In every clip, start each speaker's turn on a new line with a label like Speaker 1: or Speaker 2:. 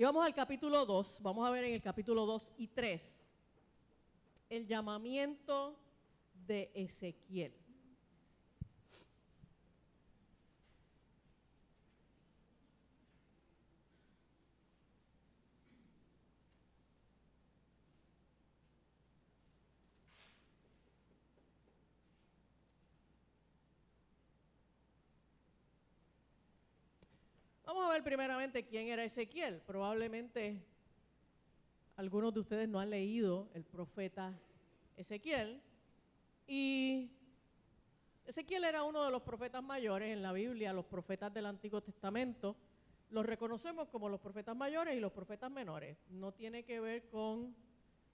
Speaker 1: Y vamos al capítulo 2, vamos a ver en el capítulo 2 y 3 el llamamiento de Ezequiel. Vamos a ver primeramente quién era Ezequiel. Probablemente algunos de ustedes no han leído el profeta Ezequiel. Y Ezequiel era uno de los profetas mayores en la Biblia. Los profetas del Antiguo Testamento los reconocemos como los profetas mayores y los profetas menores. No tiene que ver con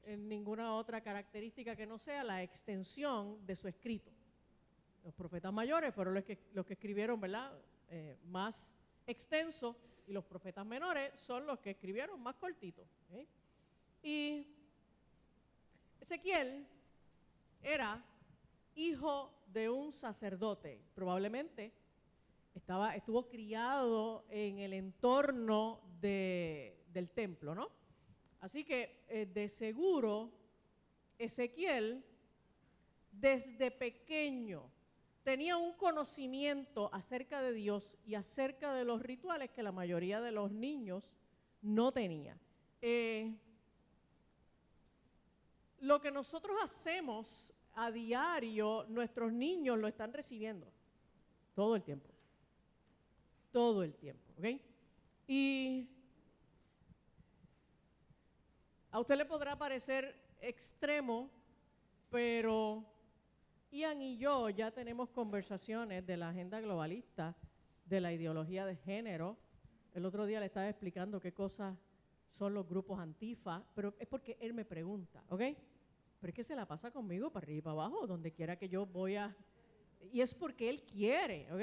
Speaker 1: ninguna otra característica que no sea la extensión de su escrito. Los profetas mayores fueron los que escribieron, ¿verdad? Más extenso, y los profetas menores son los que escribieron más cortito. Y Ezequiel era hijo de un sacerdote, probablemente estuvo criado en el entorno del templo, ¿no? Así que de seguro Ezequiel desde pequeño tenía un conocimiento acerca de Dios y acerca de los rituales que la mayoría de los niños no tenía. Lo que nosotros hacemos a diario, nuestros niños lo están recibiendo todo el tiempo. Todo el tiempo, ¿ok? Y a usted le podrá parecer extremo, pero Ian y yo ya tenemos conversaciones de la agenda globalista, de la ideología de género. El otro día le estaba explicando qué cosas son los grupos antifa, pero es porque él me pregunta, ¿ok? Pero es que se la pasa conmigo para arriba y para abajo, donde quiera que yo voy a... Y es porque él quiere, ¿ok?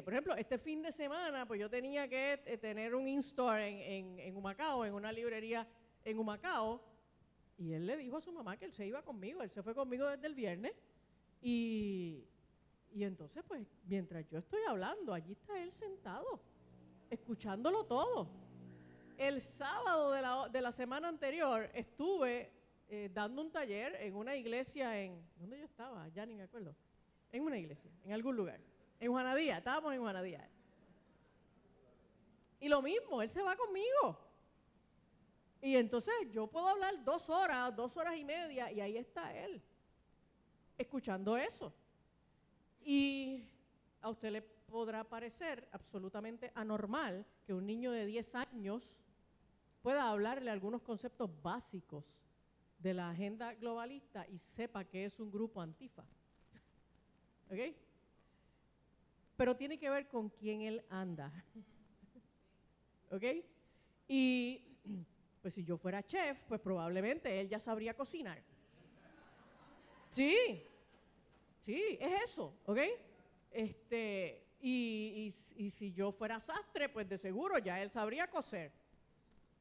Speaker 1: Por ejemplo, este fin de semana, pues yo tenía que tener un in-store en Humacao, en una librería en Humacao, y él le dijo a su mamá que él se iba conmigo, él se fue conmigo desde el viernes, y entonces, pues, mientras yo estoy hablando, allí está él sentado, escuchándolo todo. El sábado de la semana anterior estuve dando un taller en una iglesia ¿dónde yo estaba? Ya ni me acuerdo. En una iglesia, en algún lugar. En Juanadía, estábamos en Juanadía. Y lo mismo, él se va conmigo. Y entonces yo puedo hablar 2 horas, 2 horas y media, y ahí está él, escuchando eso. Y a usted le podrá parecer absolutamente anormal que un niño de 10 años pueda hablarle algunos conceptos básicos de la agenda globalista y sepa que es un grupo antifa. ¿Ok? Pero tiene que ver con quién él anda. ¿Ok? Y pues si yo fuera chef, pues probablemente él ya sabría cocinar. Sí, es eso, ¿ok? Y si yo fuera sastre, pues de seguro ya él sabría coser.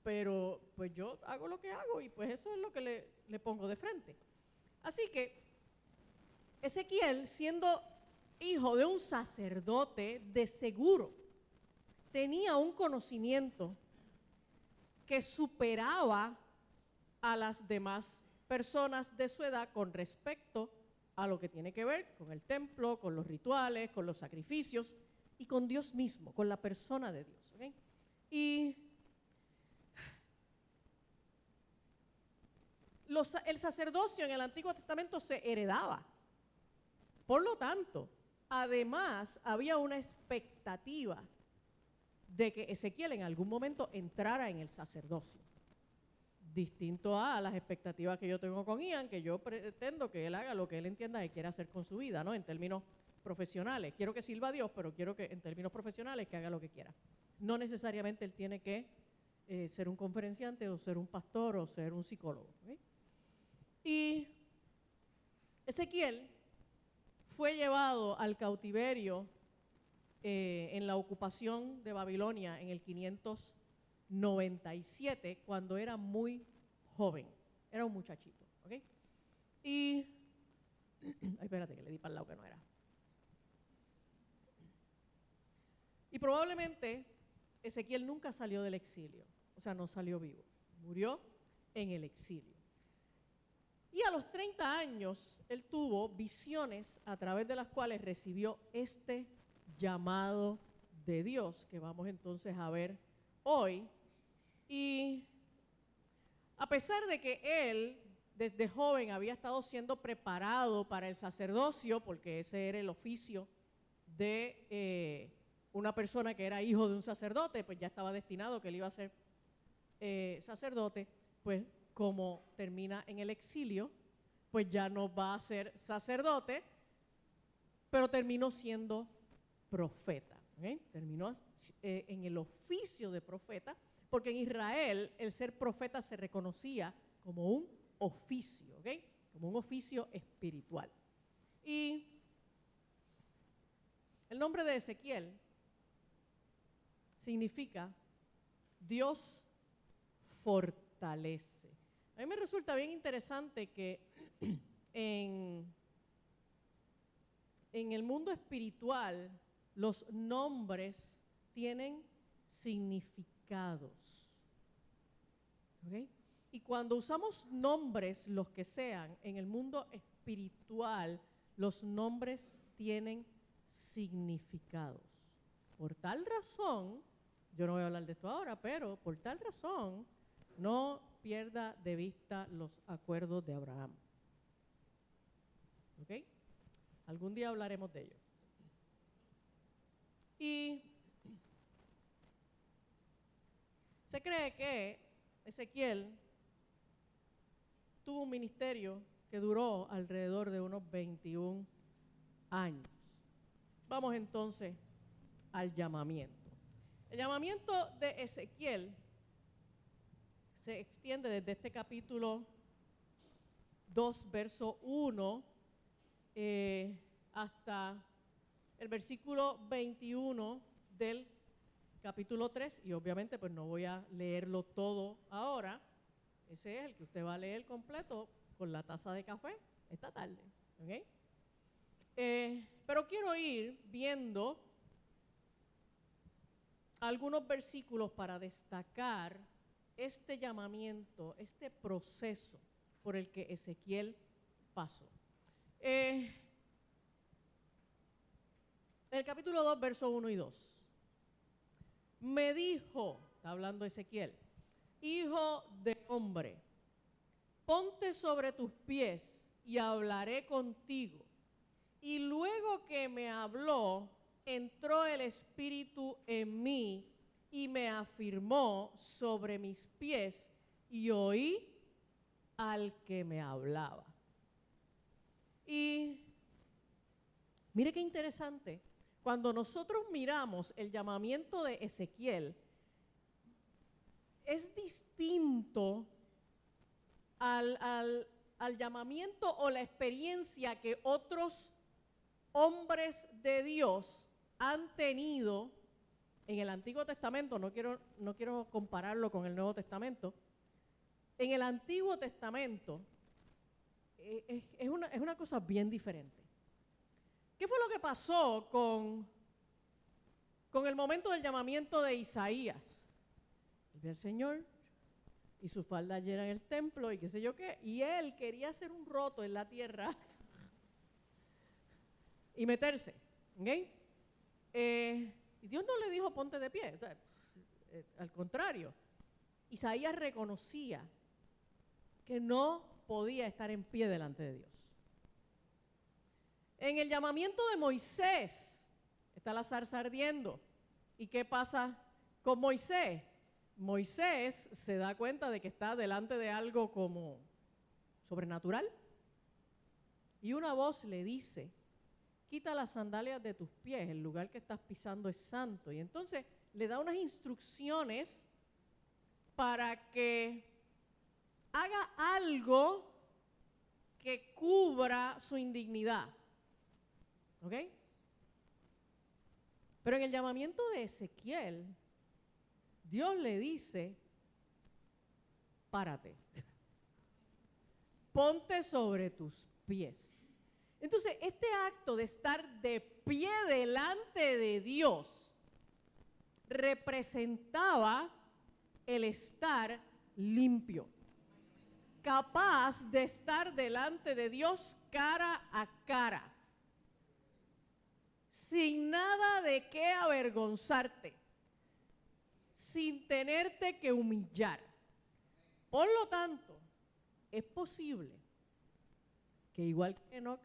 Speaker 1: Pero pues yo hago lo que hago y pues eso es lo que le pongo de frente. Así que Ezequiel, siendo hijo de un sacerdote, de seguro tenía un conocimiento que superaba a las demás personas de su edad con respecto a lo que tiene que ver con el templo, con los rituales, con los sacrificios y con Dios mismo, con la persona de Dios. ¿Okay? Y el sacerdocio en el Antiguo Testamento se heredaba. Por lo tanto, además había una expectativa de que Ezequiel en algún momento entrara en el sacerdocio. Distinto a las expectativas que yo tengo con Ian, que yo pretendo que él haga lo que él entienda que quiere hacer con su vida, ¿no? En términos profesionales. Quiero que sirva a Dios, pero quiero que en términos profesionales que haga lo que quiera. No necesariamente él tiene que ser un conferenciante o ser un pastor o ser un psicólogo. ¿Okay? Y Ezequiel fue llevado al cautiverio en la ocupación de Babilonia en el 597, cuando era muy joven, era un muchachito, ¿ok? Y, ay, espérate que le di para el lado que no era. Y probablemente Ezequiel nunca salió del exilio, o sea, no salió vivo, murió en el exilio. Y a los 30 años, él tuvo visiones a través de las cuales recibió este llamado de Dios, que vamos entonces a ver hoy. Y a pesar de que él, desde joven, había estado siendo preparado para el sacerdocio, porque ese era el oficio de una persona que era hijo de un sacerdote, pues ya estaba destinado que él iba a ser sacerdote, pues como termina en el exilio, pues ya no va a ser sacerdote, pero terminó siendo profeta. Terminó en el oficio de profeta, porque en Israel el ser profeta se reconocía como un oficio, como un oficio espiritual. Y el nombre de Ezequiel significa Dios fortalece. A mí me resulta bien interesante que en el mundo espiritual los nombres tienen significados. ¿Okay? Y cuando usamos nombres, los que sean, en el mundo espiritual, los nombres tienen significados. Por tal razón, yo no voy a hablar de esto ahora, pero por tal razón, no pierda de vista los acuerdos de Abraham. ¿Ok? Algún día hablaremos de ello. Y se cree que Ezequiel tuvo un ministerio que duró alrededor de unos 21 años. Vamos entonces al llamamiento. El llamamiento de Ezequiel se extiende desde este capítulo 2, verso 1, hasta el versículo 21 del capítulo 3, y obviamente pues no voy a leerlo todo ahora. Ese es el que usted va a leer completo con la taza de café esta tarde. ¿Okay? Pero quiero ir viendo algunos versículos para destacar este llamamiento, este proceso por el que Ezequiel pasó. El capítulo 2, versos 1 y 2. Me dijo, está hablando Ezequiel, hijo de hombre, ponte sobre tus pies y hablaré contigo. Y luego que me habló, entró el Espíritu en mí y me afirmó sobre mis pies y oí al que me hablaba. Y mire qué interesante, cuando nosotros miramos el llamamiento de Ezequiel, es distinto al llamamiento o la experiencia que otros hombres de Dios han tenido en el Antiguo Testamento. No quiero compararlo con el Nuevo Testamento. En el Antiguo Testamento es una cosa bien diferente. ¿Qué fue lo que pasó con el momento del llamamiento de Isaías? El Señor y su falda llena en el templo y qué sé yo qué, y él quería hacer un roto en la tierra y meterse, ¿ok? Y Dios no le dijo ponte de pie, o sea, al contrario, Isaías reconocía que no podía estar en pie delante de Dios. En el llamamiento de Moisés está la zarza ardiendo. ¿Y qué pasa con Moisés? Moisés se da cuenta de que está delante de algo como sobrenatural. Y una voz le dice, quita las sandalias de tus pies, el lugar que estás pisando es santo. Y entonces le da unas instrucciones para que haga algo que cubra su indignidad. ¿Ok? Pero en el llamamiento de Ezequiel, Dios le dice, párate, ponte sobre tus pies. Entonces, este acto de estar de pie delante de Dios representaba el estar limpio, capaz de estar delante de Dios cara a cara, sin nada de qué avergonzarte, sin tenerte que humillar. Por lo tanto, es posible que igual que Enoc,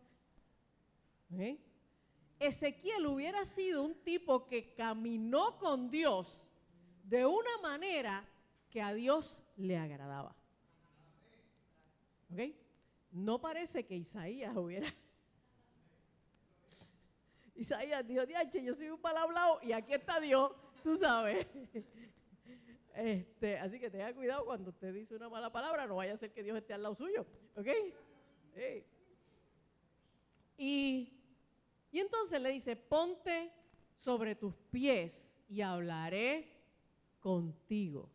Speaker 1: Ezequiel hubiera sido un tipo que caminó con Dios de una manera que a Dios le agradaba. ¿Ok? No parece que Isaías hubiera... Isaías dijo, diache, yo soy un mal hablado y aquí está Dios, tú sabes. Así que tenga cuidado cuando usted dice una mala palabra, no vaya a ser que Dios esté al lado suyo. ¿Ok? Hey. Y entonces le dice, ponte sobre tus pies y hablaré contigo.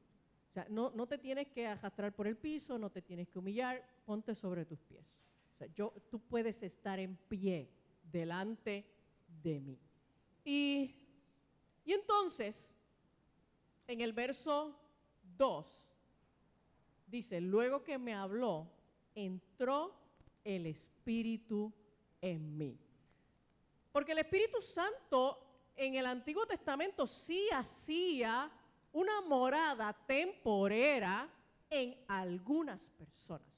Speaker 1: O sea, no te tienes que arrastrar por el piso, no te tienes que humillar, ponte sobre tus pies. O sea, tú puedes estar en pie delante de mí. Y entonces, en el verso 2, dice, luego que me habló, entró el Espíritu en mí. Porque el Espíritu Santo en el Antiguo Testamento sí hacía una morada temporera en algunas personas.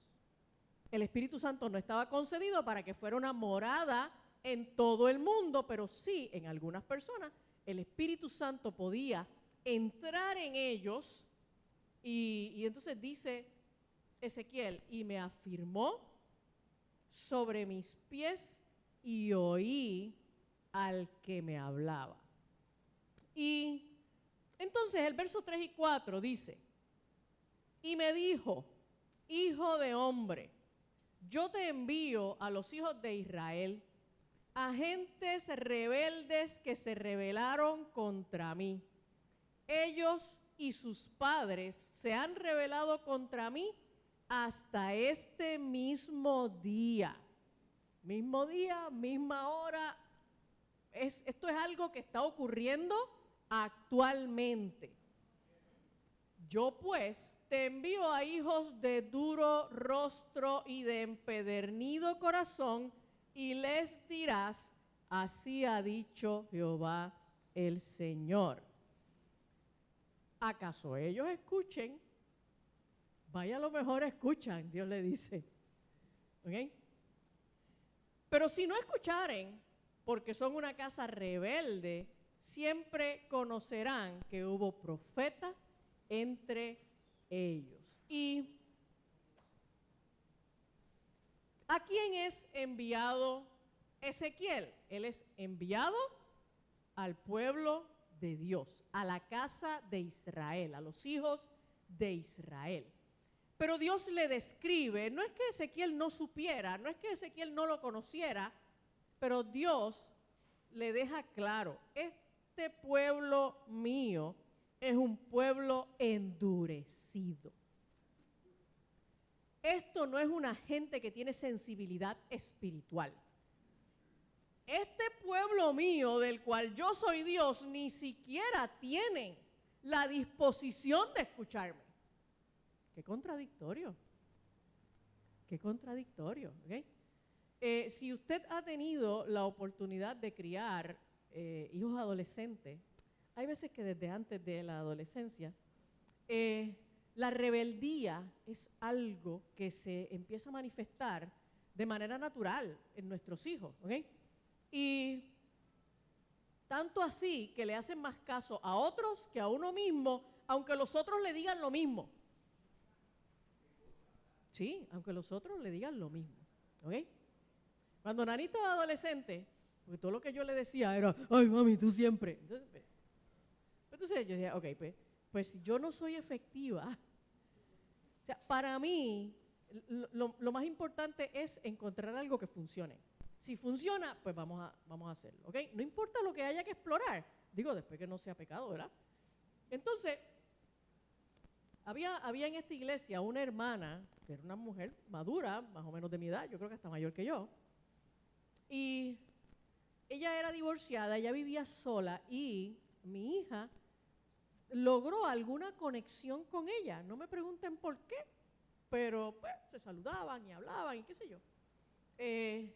Speaker 1: El Espíritu Santo no estaba concedido para que fuera una morada en todo el mundo, pero sí en algunas personas el Espíritu Santo podía entrar en ellos y entonces dice Ezequiel, y me afirmó sobre mis pies y oí al que me hablaba. Y entonces el verso 3 y 4 dice, y me dijo, hijo de hombre, yo te envío a los hijos de Israel, a gentes rebeldes que se rebelaron contra mí. Ellos y sus padres se han rebelado contra mí hasta este mismo día. Mismo día, misma hora. Esto es algo que está ocurriendo actualmente. Yo pues te envío a hijos de duro rostro y de empedernido corazón y les dirás, así ha dicho Jehová el Señor. ¿Acaso ellos escuchen? Vaya, a lo mejor escuchan, Dios le dice. ¿Ok? Pero si no escucharen, porque son una casa rebelde, siempre conocerán que hubo profeta entre ellos. ¿Y a quién es enviado Ezequiel? Él es enviado al pueblo de Dios, a la casa de Israel, a los hijos de Israel. Pero Dios le describe, no es que Ezequiel no supiera, no es que Ezequiel no lo conociera, pero Dios le deja claro, este pueblo mío es un pueblo endurecido. Esto no es una gente que tiene sensibilidad espiritual. Este pueblo mío, del cual yo soy Dios, ni siquiera tienen la disposición de escucharme. Qué contradictorio. Qué contradictorio. ¿Okay? Si usted ha tenido la oportunidad de criar hijos adolescentes, hay veces que desde antes de la adolescencia, la rebeldía es algo que se empieza a manifestar de manera natural en nuestros hijos. ¿Okay? Y tanto así que le hacen más caso a otros que a uno mismo, aunque los otros le digan lo mismo. Sí, aunque los otros le digan lo mismo. ¿Ok? Cuando Nani estaba adolescente, porque todo lo que yo le decía era, ay mami, tú siempre. Entonces yo decía, ok, pues si yo no soy efectiva, o sea, para mí lo más importante es encontrar algo que funcione. Si funciona, pues vamos a hacerlo, ¿ok? No importa lo que haya que explorar, digo, después que no sea pecado, ¿verdad? Entonces, había en esta iglesia una hermana, que era una mujer madura, más o menos de mi edad, yo creo que hasta mayor que yo, y ella era divorciada, ella vivía sola, y mi hija logró alguna conexión con ella. No me pregunten por qué, pero pues se saludaban y hablaban y qué sé yo. El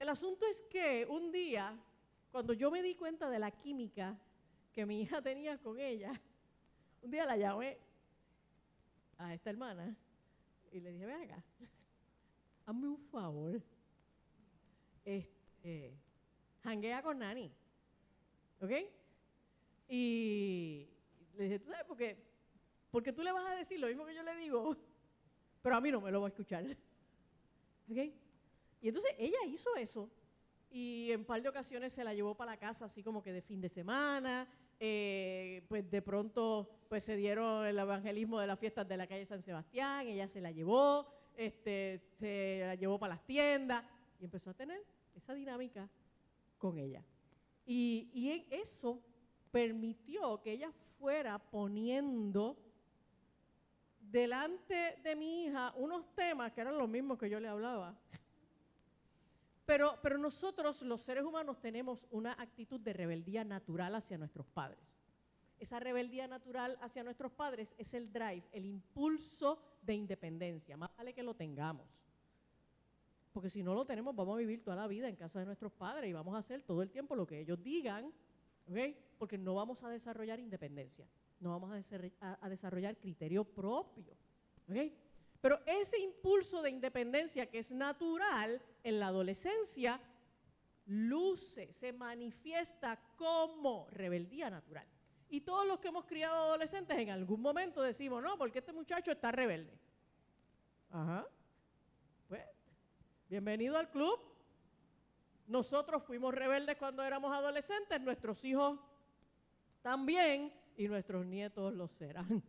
Speaker 1: asunto es que un día, cuando yo me di cuenta de la química que mi hija tenía con ella, un día la llamé a esta hermana y le dije, ven acá, hazme un favor, janguea con Nani, ¿ok? Y le dije, ¿tú sabes por qué? Porque tú le vas a decir lo mismo que yo le digo, pero a mí no me lo va a escuchar, ¿ok? Y entonces ella hizo eso y en un par de ocasiones se la llevó para la casa así como que de fin de semana, pues de pronto pues se dieron el evangelismo de las fiestas de la calle San Sebastián, ella se la llevó, se la llevó para las tiendas y empezó a tener esa dinámica con ella. Y eso permitió que ella fuera poniendo delante de mi hija unos temas que eran los mismos que yo le hablaba. Pero nosotros, los seres humanos, tenemos una actitud de rebeldía natural hacia nuestros padres. Esa rebeldía natural hacia nuestros padres es el drive, el impulso de independencia. Más vale que lo tengamos. Porque si no lo tenemos, vamos a vivir toda la vida en casa de nuestros padres y vamos a hacer todo el tiempo lo que ellos digan, ¿ok? Porque no vamos a desarrollar independencia, no vamos a desarrollar criterio propio, ¿ok? Pero ese impulso de independencia que es natural en la adolescencia luce, se manifiesta como rebeldía natural. Y todos los que hemos criado adolescentes en algún momento decimos, no, porque este muchacho está rebelde. Ajá. Pues, bienvenido al club. Nosotros fuimos rebeldes cuando éramos adolescentes, nuestros hijos también y nuestros nietos lo serán.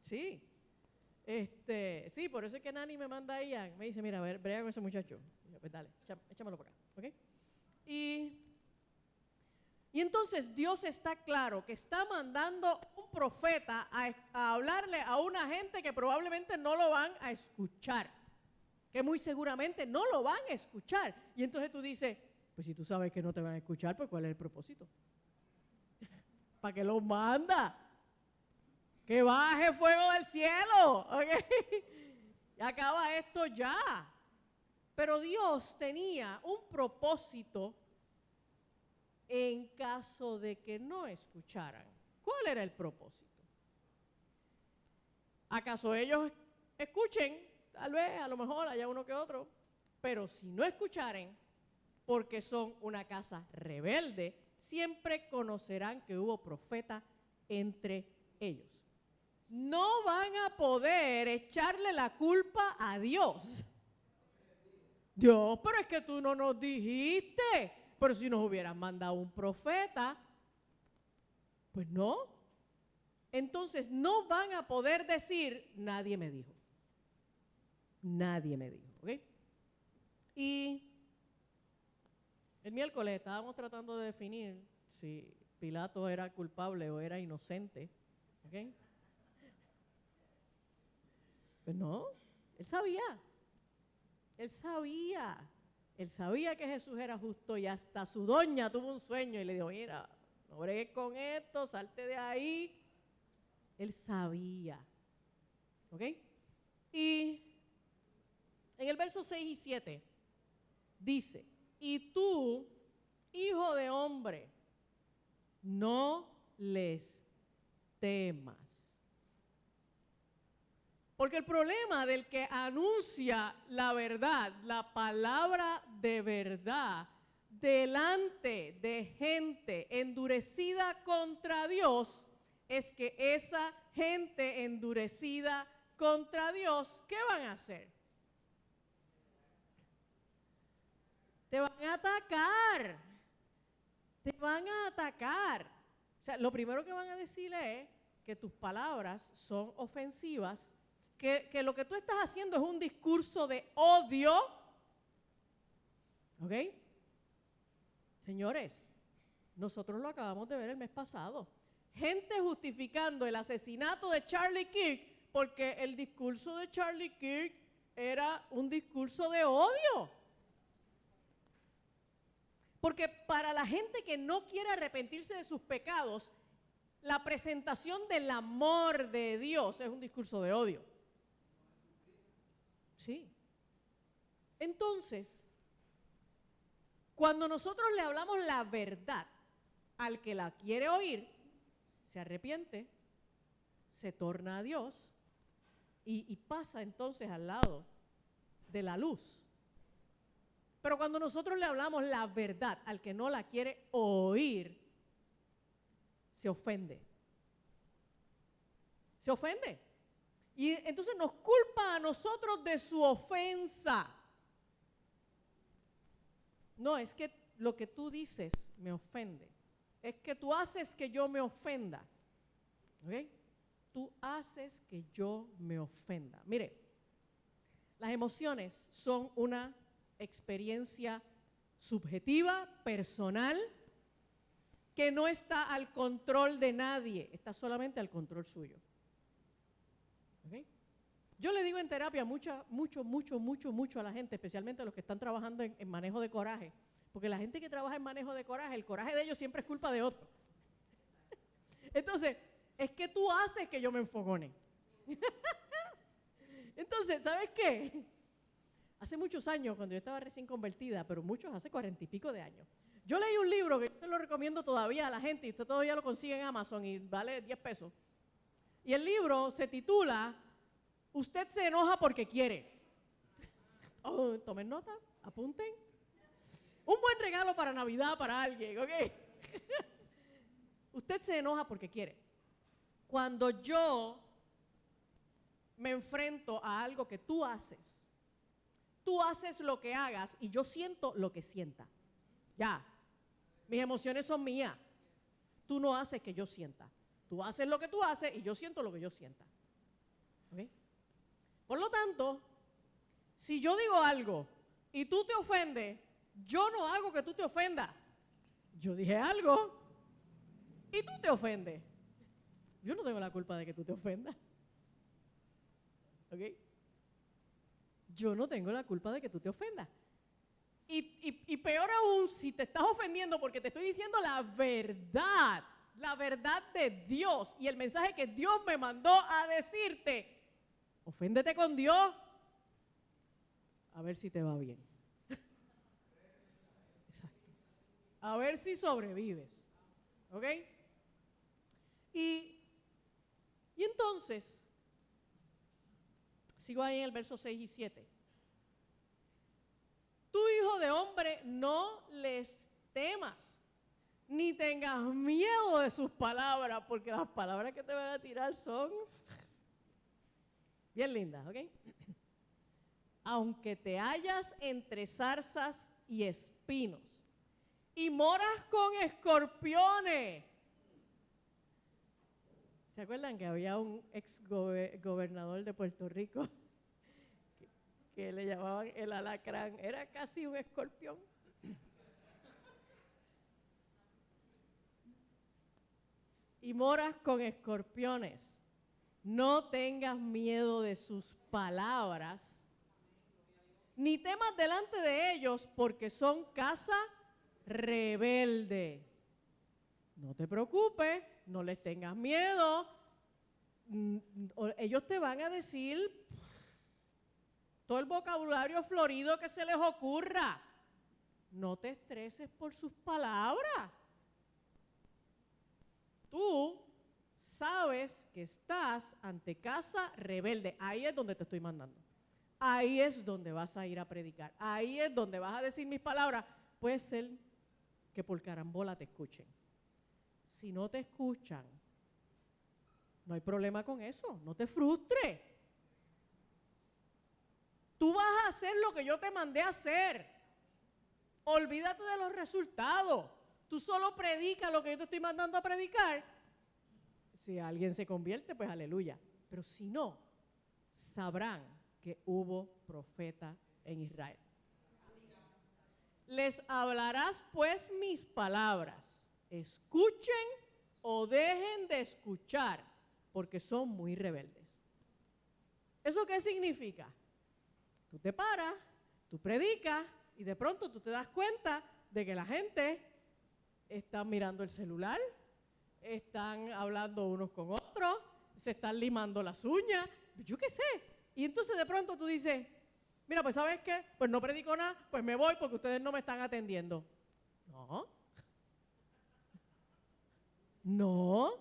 Speaker 1: Sí. Sí, por eso es que Nani me manda ahí, me dice, mira, a ver, brega con ese muchacho. Pues dale, échamelo para acá, ¿ok? Y entonces Dios está claro que está mandando un profeta a hablarle a una gente que probablemente no lo van a escuchar, que muy seguramente no lo van a escuchar. Y entonces tú dices, pues si tú sabes que no te van a escuchar, pues ¿cuál es el propósito? ¿Para qué lo manda? Que baje fuego del cielo, ¿ok? Y acaba esto ya. Pero Dios tenía un propósito en caso de que no escucharan. ¿Cuál era el propósito? ¿Acaso ellos escuchen? Tal vez, a lo mejor haya uno que otro. Pero si no escucharen, porque son una casa rebelde, siempre conocerán que hubo profeta entre ellos. No van a poder echarle la culpa a Dios. Dios, pero es que tú no nos dijiste. Pero si nos hubieran mandado un profeta, pues no. Entonces no van a poder decir, nadie me dijo. Nadie me dijo, ¿ok? Y el miércoles estábamos tratando de definir si Pilato era culpable o era inocente, ¿ok? Pues no, él sabía. Él sabía que Jesús era justo y hasta su doña tuvo un sueño y le dijo, mira, no bregues con esto, salte de ahí. Él sabía, ¿ok? Y en el verso 6 y 7 dice, y tú, hijo de hombre, no les temas. Porque el problema del que anuncia la verdad, la palabra de verdad, delante de gente endurecida contra Dios, es que esa gente endurecida contra Dios, ¿qué van a hacer? Te van a atacar. Te van a atacar. O sea, lo primero que van a decirle es que tus palabras son ofensivas, que lo que tú estás haciendo es un discurso de odio. ¿Ok? Señores, nosotros lo acabamos de ver el mes pasado. Gente justificando el asesinato de Charlie Kirk porque el discurso de Charlie Kirk era un discurso de odio. Porque para la gente que no quiere arrepentirse de sus pecados, la presentación del amor de Dios es un discurso de odio. Sí. Entonces, cuando nosotros le hablamos la verdad al que la quiere oír, se arrepiente, se torna a Dios y pasa entonces al lado de la luz. Pero cuando nosotros le hablamos la verdad al que no la quiere oír, se ofende. Se ofende. Y entonces nos culpa a nosotros de su ofensa. No, es que lo que tú dices me ofende. Es que tú haces que yo me ofenda. ¿Ok? Tú haces que yo me ofenda. Mire, las emociones son una experiencia subjetiva, personal, que no está al control de nadie, está solamente al control suyo. ¿Okay? Yo le digo en terapia mucho a la gente, especialmente a los que están trabajando en manejo de coraje, porque la gente que trabaja en manejo de coraje, el coraje de ellos siempre es culpa de otro. Entonces, es que tú haces que yo me enfogone. Entonces, ¿sabes qué? Hace muchos años, cuando yo estaba recién convertida, pero muchos hace 40 y pico de años, yo leí un libro que yo lo recomiendo todavía a la gente, y usted todavía lo consigue en Amazon y vale 10 pesos. Y el libro se titula Usted se enoja porque quiere. Oh, tomen nota, apunten. Un buen regalo para Navidad para alguien, ¿ok? Usted se enoja porque quiere. Cuando yo me enfrento a algo que tú haces lo que hagas y yo siento lo que sienta. Ya, mis emociones son mías. Tú no haces que yo sienta. Tú haces lo que tú haces y yo siento lo que yo sienta. ¿Okay? Por lo tanto, si yo digo algo y tú te ofendes, yo no hago que tú te ofendas. Yo dije algo y tú te ofendes. Yo no tengo la culpa de que tú te ofendas. ¿Ok? Yo no tengo la culpa de que tú te ofendas. Y peor aún, si te estás ofendiendo porque te estoy diciendo la verdad de Dios y el mensaje que Dios me mandó a decirte, oféndete con Dios, a ver si te va bien. Exacto. A ver si sobrevives. ¿Ok? Y entonces, sigo ahí en el verso 6 y 7. Tú, hijo de hombre, no les temas, ni tengas miedo de sus palabras, porque las palabras que te van a tirar son bien lindas, ¿ok? Aunque te hallas entre zarzas y espinos, y moras con escorpiones. ¿Se acuerdan que había un ex gobernador de Puerto Rico que le llamaban el alacrán? Era casi un escorpión. Y moras con escorpiones. No tengas miedo de sus palabras, ni temas delante de ellos, porque son casa rebelde. No te preocupes, no les tengas miedo. Ellos te van a decir todo el vocabulario florido que se les ocurra. No te estreses por sus palabras. Tú sabes que estás ante casa rebelde. Ahí es donde te estoy mandando. Ahí es donde vas a ir a predicar. Ahí es donde vas a decir mis palabras. Puede ser que por carambola te escuchen. Si no te escuchan, no hay problema con eso. No te frustres. Tú vas a hacer lo que yo te mandé a hacer. Olvídate de los resultados. Tú solo predica lo que yo te estoy mandando a predicar. Si alguien se convierte, pues aleluya. Pero si no, sabrán que hubo profeta en Israel. Les hablarás pues mis palabras. Escuchen o dejen de escuchar, porque son muy rebeldes. ¿Eso qué significa? Tú te paras, tú predicas y de pronto tú te das cuenta de que la gente está mirando el celular, están hablando unos con otros, se están limando las uñas, yo qué sé. Y entonces de pronto tú dices, mira, pues ¿sabes qué? Pues no predico nada, pues me voy porque ustedes no me están atendiendo. No. No.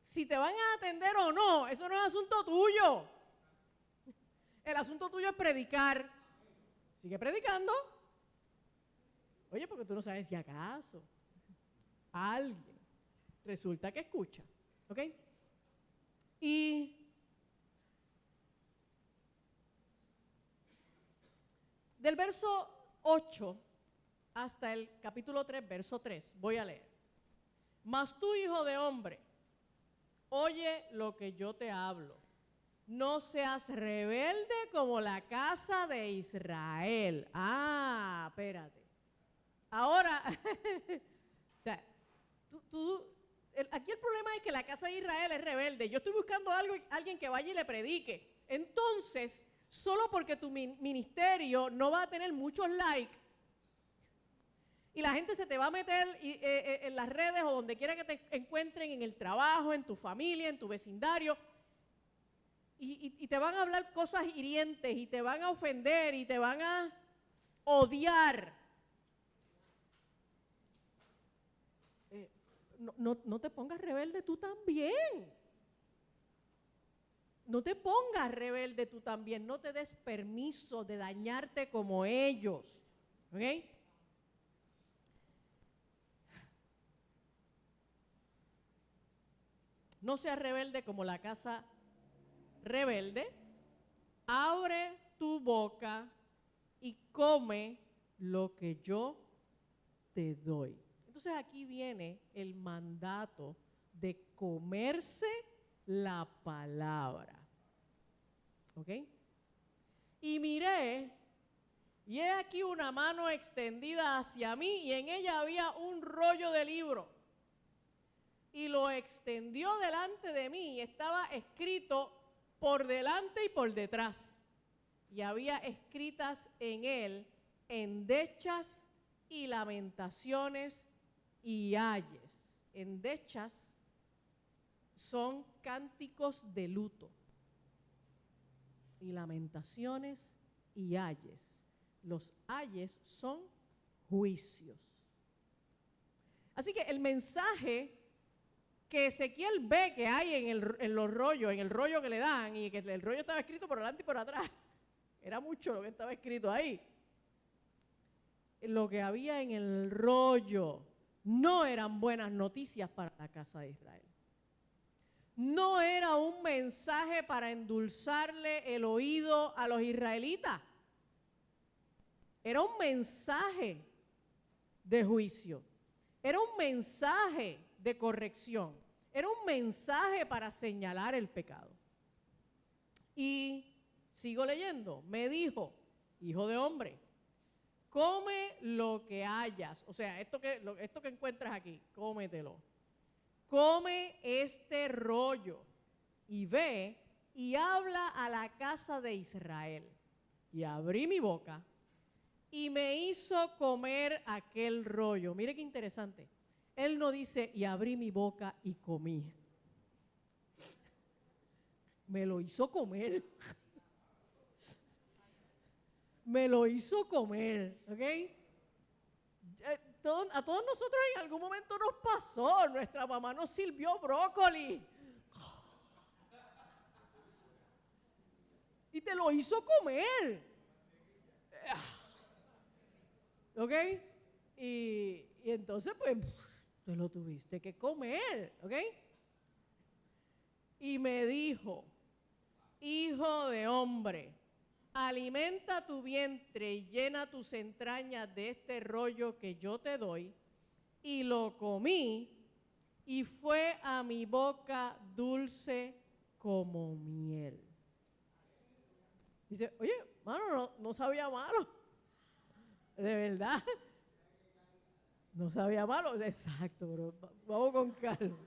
Speaker 1: Si te van a atender o no, eso no es asunto tuyo. El asunto tuyo es predicar. Sigue predicando. Oye, porque tú no sabes si acaso alguien resulta que escucha. ¿Ok? Y del verso 8 hasta el capítulo 3, verso 3, voy a leer. Mas tú, hijo de hombre, oye lo que yo te hablo. No seas rebelde como la casa de Israel. Ah, espérate. Ahora, o sea, aquí el problema es que la casa de Israel es rebelde. Yo estoy buscando alguien que vaya y le predique. Entonces, solo porque tu ministerio no va a tener muchos likes y la gente se te va a meter en las redes o donde quiera que te encuentren, en el trabajo, en tu familia, en tu vecindario, y te van a hablar cosas hirientes y te van a ofender y te van a odiar. No te pongas rebelde tú también. No te pongas rebelde tú también. No te des permiso de dañarte como ellos. ¿Ok? No seas rebelde como la casa rebelde. Abre tu boca y come lo que yo te doy. Entonces aquí viene el mandato de comerse la palabra. ¿Ok? Y miré, y he aquí una mano extendida hacia mí, y en ella había un rollo de libro. Y lo extendió delante de mí, y estaba escrito por delante y por detrás. Y había escritas en él endechas y lamentaciones y ayes. Endechas son cánticos de luto. Y lamentaciones y ayes. Los ayes son juicios. Así que el mensaje que Ezequiel ve que hay en los rollos, en el rollo que le dan, y que el rollo estaba escrito por delante y por atrás, era mucho lo que estaba escrito ahí. Lo que había en el rollo no eran buenas noticias para la casa de Israel. No era un mensaje para endulzarle el oído a los israelitas. Era un mensaje de juicio. Era un mensaje de corrección. Era un mensaje para señalar el pecado. Y sigo leyendo. Me dijo, hijo de hombre, come lo que hayas. O sea, esto que encuentras aquí, cómetelo. Come este rollo y ve y habla a la casa de Israel. Y abrí mi boca y me hizo comer aquel rollo. Mire qué interesante. Él no dice, y abrí mi boca y comí. Me lo hizo comer. Me lo hizo comer, ¿ok? A todos nosotros en algún momento nos pasó. Nuestra mamá nos sirvió brócoli. Y te lo hizo comer. ¿Ok? Y entonces, pues, te lo tuviste que comer. ¿Ok? Y me dijo, hijo de hombre, alimenta tu vientre y llena tus entrañas de este rollo que yo te doy. Y lo comí y fue a mi boca dulce como miel. Dice, oye, mano, no sabía malo. De verdad. No sabía malo. Exacto, pero vamos con calma.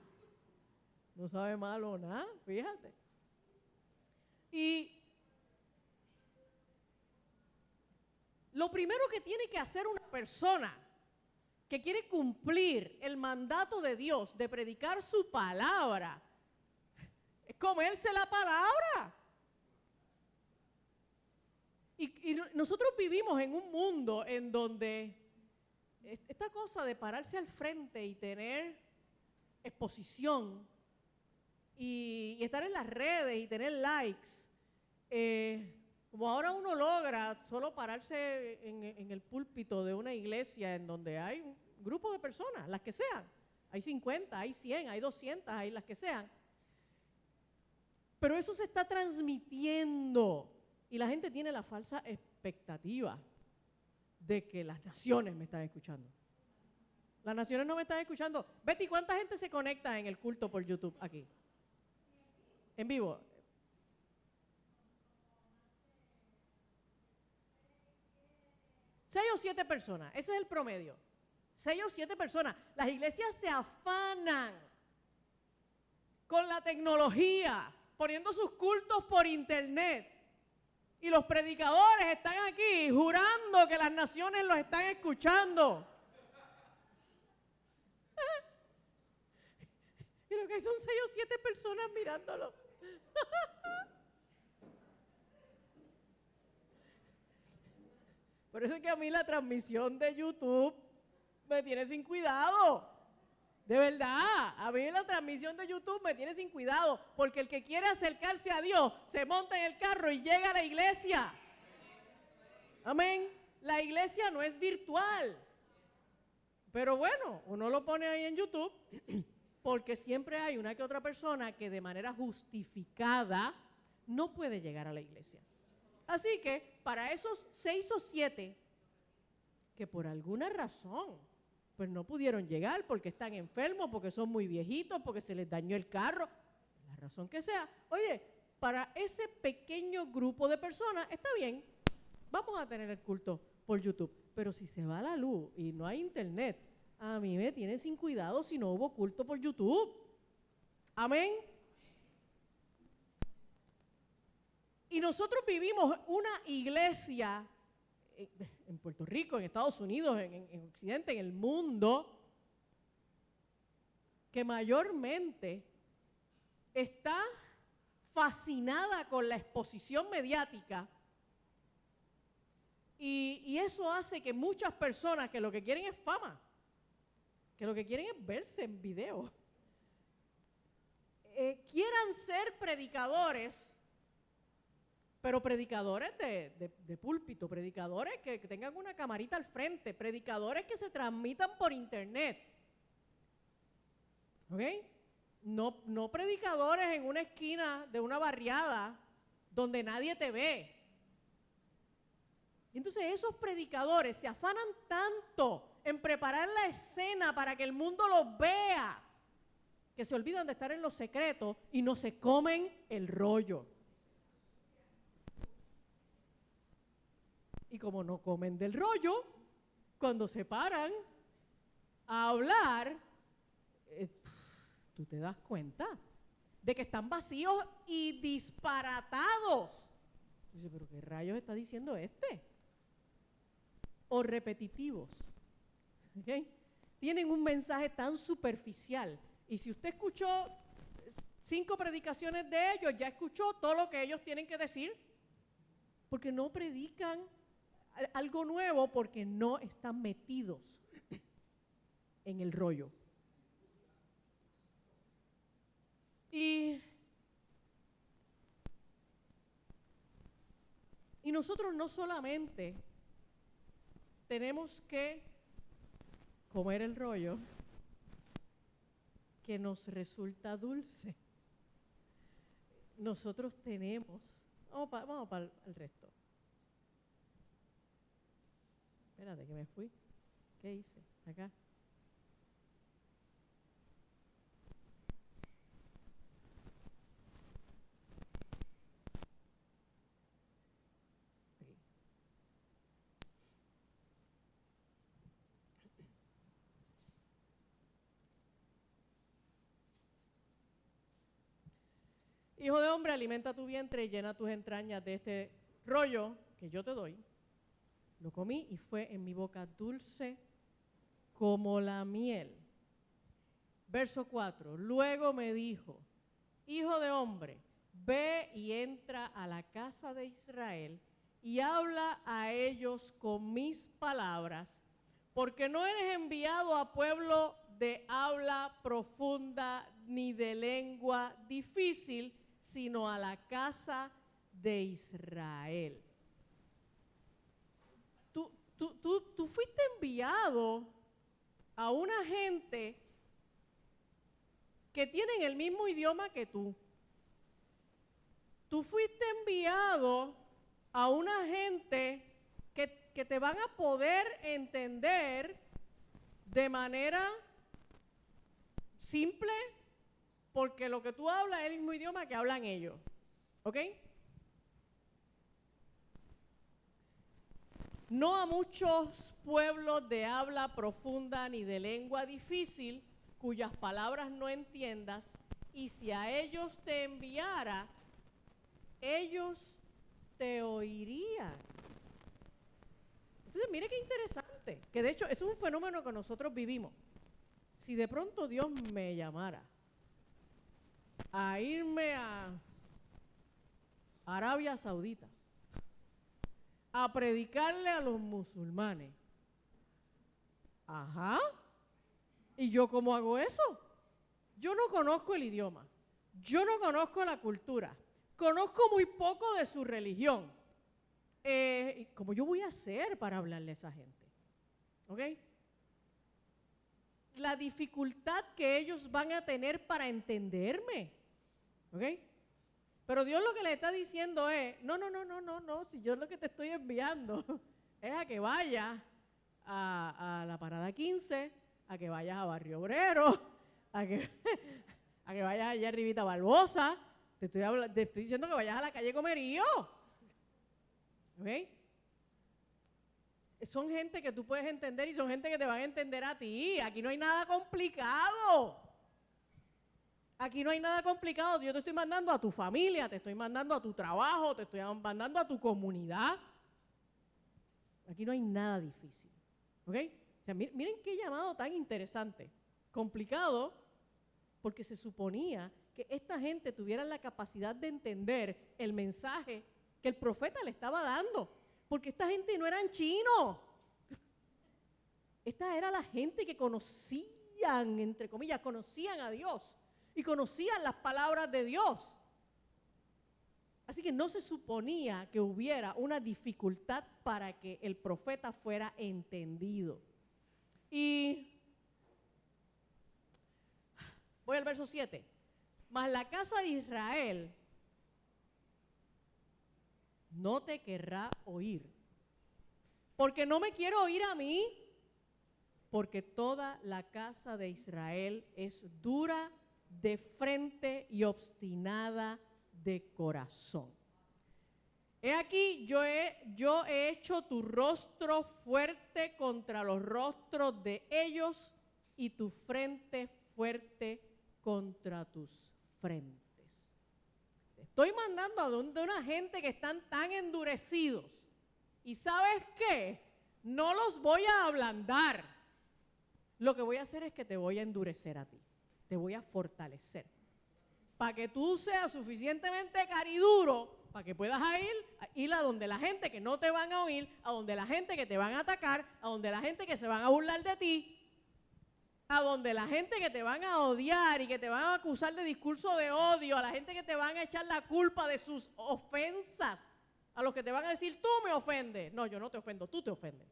Speaker 1: No sabe malo nada, fíjate. Y lo primero que tiene que hacer una persona que quiere cumplir el mandato de Dios de predicar su palabra es comerse la palabra. Y nosotros vivimos en un mundo en donde esta cosa de pararse al frente y tener exposición y estar en las redes y tener likes, como ahora uno logra solo pararse en el púlpito de una iglesia en donde hay un grupo de personas, las que sean, hay 50, hay 100, hay 200, hay las que sean, pero eso se está transmitiendo y la gente tiene la falsa expectativa de que las naciones me están escuchando. Las naciones no me están escuchando. Betty, ¿cuánta gente se conecta en el culto por YouTube aquí? En vivo. 6 o 7 personas, ese es el promedio. 6 o 7 personas. Las iglesias se afanan con la tecnología, poniendo sus cultos por internet. Y los predicadores están aquí jurando que las naciones los están escuchando. Y lo que hay son 6 o 7 personas mirándolo. Por eso es que a mí la transmisión de YouTube me tiene sin cuidado. De verdad, a mí la transmisión de YouTube me tiene sin cuidado, porque el que quiere acercarse a Dios se monta en el carro y llega a la iglesia. Amén. La iglesia no es virtual. Pero bueno, uno lo pone ahí en YouTube porque siempre hay una que otra persona que de manera justificada no puede llegar a la iglesia. Así que para esos 6 o 7 que por alguna razón pues no pudieron llegar porque están enfermos, porque son muy viejitos, porque se les dañó el carro, la razón que sea. Oye, para ese pequeño grupo de personas está bien, vamos a tener el culto por YouTube. Pero si se va la luz y no hay internet, a mí me tienen sin cuidado si no hubo culto por YouTube. Amén. Y nosotros vivimos una iglesia en Puerto Rico, en Estados Unidos, en Occidente, en el mundo, que mayormente está fascinada con la exposición mediática y eso hace que muchas personas que lo que quieren es fama, que lo que quieren es verse en video, quieran ser predicadores, pero predicadores de púlpito, predicadores que tengan una camarita al frente, predicadores que se transmitan por internet. ¿Ok? No predicadores en una esquina de una barriada donde nadie te ve. Entonces esos predicadores se afanan tanto en preparar la escena para que el mundo los vea, que se olvidan de estar en los secretos y no se comen el rollo. Y como no comen del rollo, cuando se paran a hablar, tú te das cuenta de que están vacíos y disparatados. Dice, pero ¿qué rayos está diciendo este? O repetitivos. ¿Okay? Tienen un mensaje tan superficial. Y si usted escuchó 5 predicaciones de ellos, ya escuchó todo lo que ellos tienen que decir, porque no predican algo nuevo, porque no están metidos en el rollo. Y nosotros no solamente tenemos que comer el rollo que nos resulta dulce. Nosotros tenemos, vamos para el resto. Espérate que me fui. ¿Qué hice? Acá. Aquí. Hijo de hombre, alimenta tu vientre y llena tus entrañas de este rollo que yo te doy. Lo comí y fue en mi boca dulce como la miel. Verso 4. Luego me dijo, hijo de hombre, ve y entra a la casa de Israel y habla a ellos con mis palabras, porque no eres enviado a pueblo de habla profunda ni de lengua difícil, sino a la casa de Israel. Tú fuiste enviado a una gente que tienen el mismo idioma que tú. Tú fuiste enviado a una gente que te van a poder entender de manera simple, porque lo que tú hablas es el mismo idioma que hablan ellos. ¿Ok? No a muchos pueblos de habla profunda ni de lengua difícil, cuyas palabras no entiendas, y si a ellos te enviara, ellos te oirían. Entonces, mire qué interesante, que de hecho es un fenómeno que nosotros vivimos. Si de pronto Dios me llamara a irme a Arabia Saudita a predicarle a los musulmanes, ajá, ¿y yo cómo hago eso? Yo no conozco el idioma, yo no conozco la cultura, conozco muy poco de su religión. ¿Cómo yo voy a hacer para hablarle a esa gente? ¿Ok? La dificultad que ellos van a tener para entenderme. ¿Ok? Pero Dios lo que le está diciendo es, no, si yo lo que te estoy enviando es a que vayas a la Parada 15, a que vayas a Barrio Obrero, a que vayas allá arribita a Barbosa, te estoy diciendo que vayas a la calle Comerío. ¿Ok? Son gente que tú puedes entender y son gente que te van a entender a ti. Aquí no hay nada complicado. Aquí no hay nada complicado. Yo te estoy mandando a tu familia, te estoy mandando a tu trabajo, te estoy mandando a tu comunidad. Aquí no hay nada difícil. ¿Ok? O sea, miren qué llamado tan interesante. Complicado porque se suponía que esta gente tuviera la capacidad de entender el mensaje que el profeta le estaba dando. Porque esta gente no eran chinos. Esta era la gente que conocían, entre comillas, conocían a Dios y conocían las palabras de Dios. Así que no se suponía que hubiera una dificultad para que el profeta fuera entendido. Y voy al verso 7. Mas la casa de Israel no te querrá oír, porque no me quiero oír a mí, porque toda la casa de Israel es dura de frente y obstinada de corazón. He aquí, yo he hecho tu rostro fuerte contra los rostros de ellos y tu frente fuerte contra tus frentes. Estoy mandando a donde una gente que están tan endurecidos. ¿Y sabes qué? No los voy a ablandar. Lo que voy a hacer es que te voy a endurecer a ti. Te voy a fortalecer. Para que tú seas suficientemente cariduro, para que puedas ir a donde la gente que no te van a oír, a donde la gente que te van a atacar, a donde la gente que se van a burlar de ti, a donde la gente que te van a odiar y que te van a acusar de discurso de odio, a la gente que te van a echar la culpa de sus ofensas, a los que te van a decir, tú me ofendes. No, yo no te ofendo, tú te ofendes.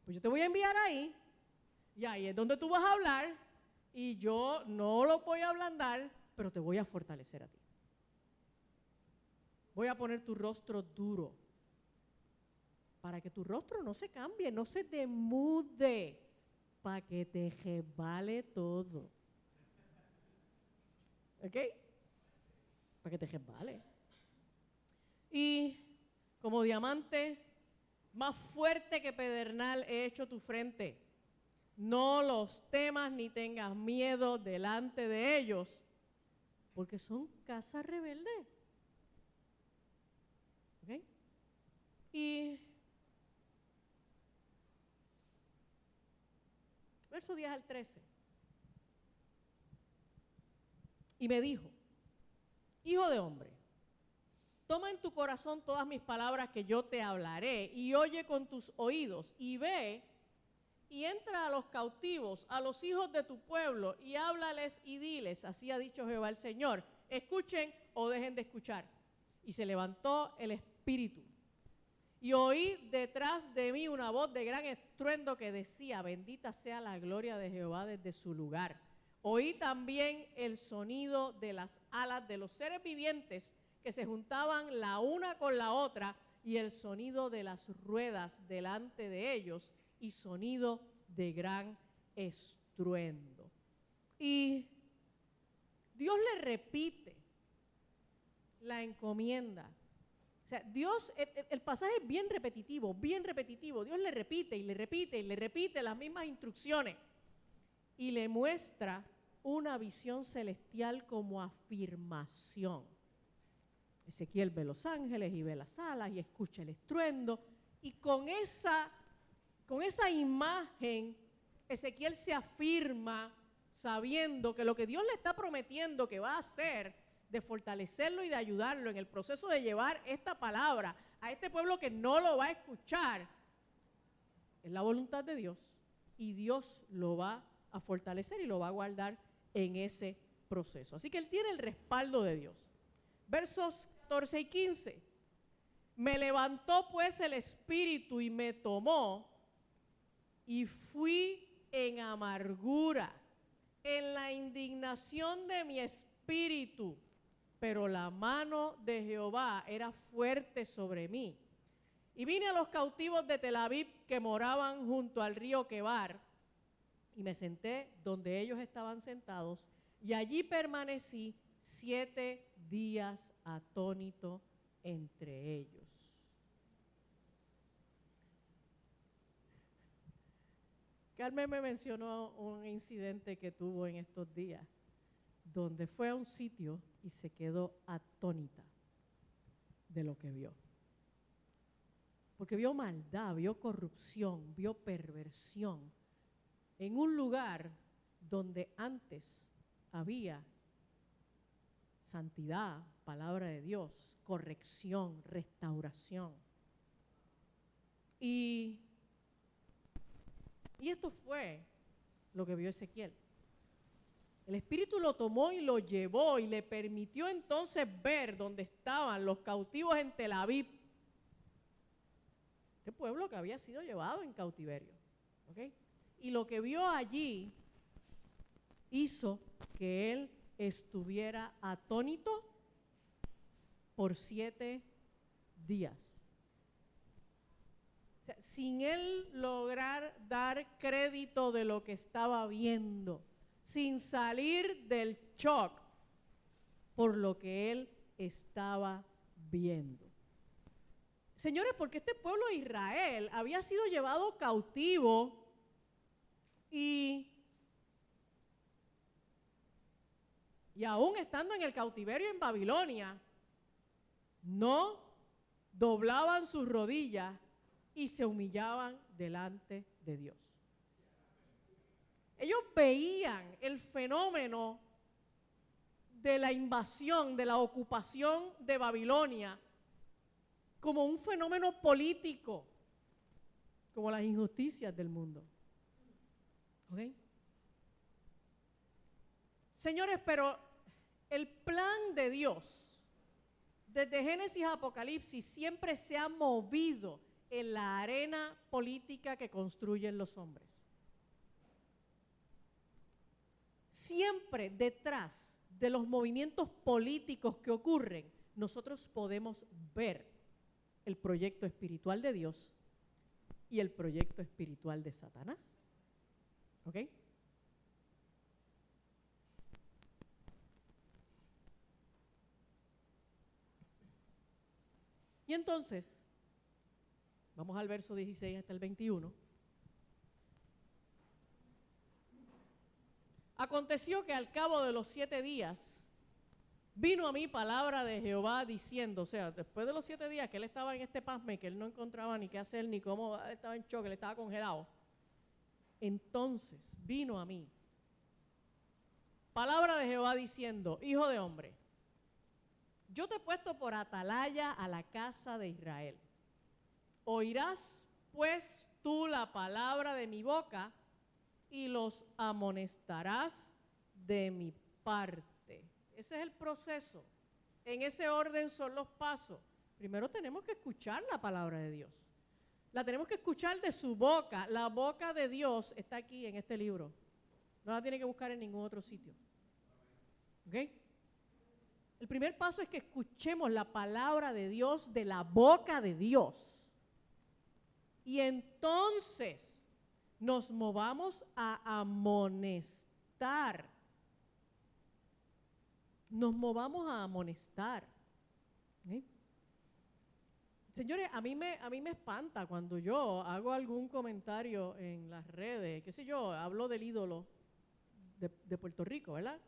Speaker 1: Pues yo te voy a enviar ahí, y ahí es donde tú vas a hablar, y yo no lo voy a ablandar, pero te voy a fortalecer a ti. Voy a poner tu rostro duro, para que tu rostro no se cambie, no se demude, para que te resbale todo. ¿Ok? Para que te resbale. Y como diamante, más fuerte que pedernal he hecho tu frente. No los temas ni tengas miedo delante de ellos, porque son casa rebelde. ¿Ok? Y verso 10 al 13. Y me dijo, hijo de hombre, toma en tu corazón todas mis palabras que yo te hablaré y oye con tus oídos y ve y entra a los cautivos, a los hijos de tu pueblo y háblales y diles, así ha dicho Jehová el Señor, escuchen o dejen de escuchar. Y se levantó el espíritu y oí detrás de mí una voz de gran estruendo que decía, bendita sea la gloria de Jehová desde su lugar. Oí también el sonido de las alas de los seres vivientes que se juntaban la una con la otra y el sonido de las ruedas delante de ellos y sonido de gran estruendo. Y Dios le repite la encomienda. O sea, Dios, el pasaje es bien repetitivo, bien repetitivo. Dios le repite y le repite y le repite las mismas instrucciones y le muestra una visión celestial como afirmación. Ezequiel ve los ángeles y ve las alas y escucha el estruendo y con esa imagen Ezequiel se afirma sabiendo que lo que Dios le está prometiendo que va a hacer de fortalecerlo y de ayudarlo en el proceso de llevar esta palabra a este pueblo que no lo va a escuchar es la voluntad de Dios y Dios lo va a fortalecer y lo va a guardar en ese proceso. Así que él tiene el respaldo de Dios. Versos 14 y 15. Me levantó pues el espíritu y me tomó y fui en amargura, en la indignación de mi espíritu, pero la mano de Jehová era fuerte sobre mí. Y vine a los cautivos de Tel Aviv que moraban junto al río Quebar, y me senté donde ellos estaban sentados, y allí permanecí 7 días atónito entre ellos. Carmen me mencionó un incidente que tuvo en estos días, donde fue a un sitio y se quedó atónita de lo que vio. Porque vio maldad, vio corrupción, vio perversión en un lugar donde antes había santidad, palabra de Dios, corrección, restauración. Y esto fue lo que vio Ezequiel. El Espíritu lo tomó y lo llevó y le permitió entonces ver dónde estaban los cautivos en Tel Aviv. Este pueblo que había sido llevado en cautiverio. ¿Okay? Y lo que vio allí hizo que él estuviera atónito por 7 días. O sea, sin él lograr dar crédito de lo que estaba viendo, sin salir del shock por lo que él estaba viendo. Señores, porque este pueblo de Israel había sido llevado cautivo y aún estando en el cautiverio en Babilonia, no doblaban sus rodillas y se humillaban delante de Dios. Ellos veían el fenómeno de la invasión, de la ocupación de Babilonia, como un fenómeno político, como las injusticias del mundo. ¿Okay? Señores, pero el plan de Dios, desde Génesis a Apocalipsis, siempre se ha movido en la arena política que construyen los hombres. Siempre detrás de los movimientos políticos que ocurren, nosotros podemos ver el proyecto espiritual de Dios y el proyecto espiritual de Satanás. ¿Ok? Y entonces, vamos al verso 16 hasta el 21. Aconteció que al cabo de los 7 días, vino a mí palabra de Jehová diciendo, o sea, después de los 7 días que él estaba en este pasme, que él no encontraba ni qué hacer, ni cómo, estaba en choque, él estaba congelado. Entonces vino a mí palabra de Jehová diciendo: hijo de hombre, yo te he puesto por atalaya a la casa de Israel. Oirás pues tú la palabra de mi boca y los amonestarás de mi parte. Ese es el proceso. En ese orden son los pasos. Primero tenemos que escuchar la palabra de Dios. La tenemos que escuchar de su boca. La boca de Dios está aquí en este libro. No la tiene que buscar en ningún otro sitio. ¿Ok? El primer paso es que escuchemos la palabra de Dios de la boca de Dios. Y entonces nos movamos a amonestar. Nos movamos a amonestar. ¿Sí? Señores, a mí me espanta cuando yo hago algún comentario en las redes, qué sé yo, hablo del ídolo de Puerto Rico, ¿verdad?